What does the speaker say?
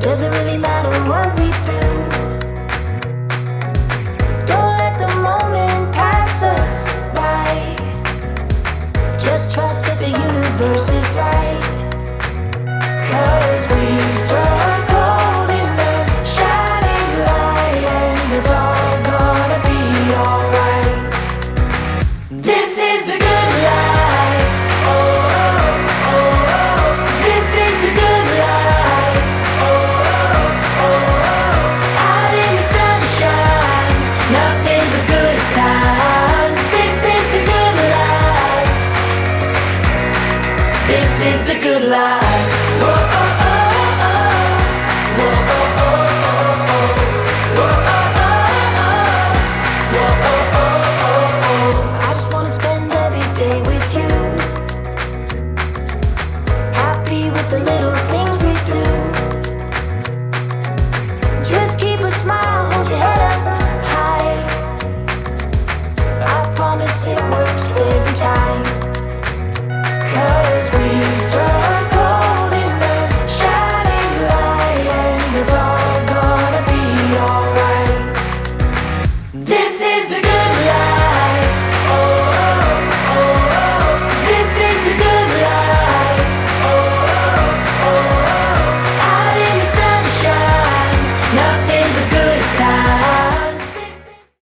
Doesn't really matter what we do. Don't let the moment pass us by. Just trust that the universe is right. 'Cause we struck gold in the shining light, and it's all gonna be alright. This is the good life. Oh, oh, oh, oh. This is the good life. Oh, oh, oh, oh. Out in the sunshine, nothing but good times. This is the good life. This is the good life. Whoa, oh, oh, oh. Whoa, oh, oh, oh, oh. Whoa, oh, oh, oh. Whoa, oh, oh, oh, oh. I just wanna spend every day with you, happy with the little things we do.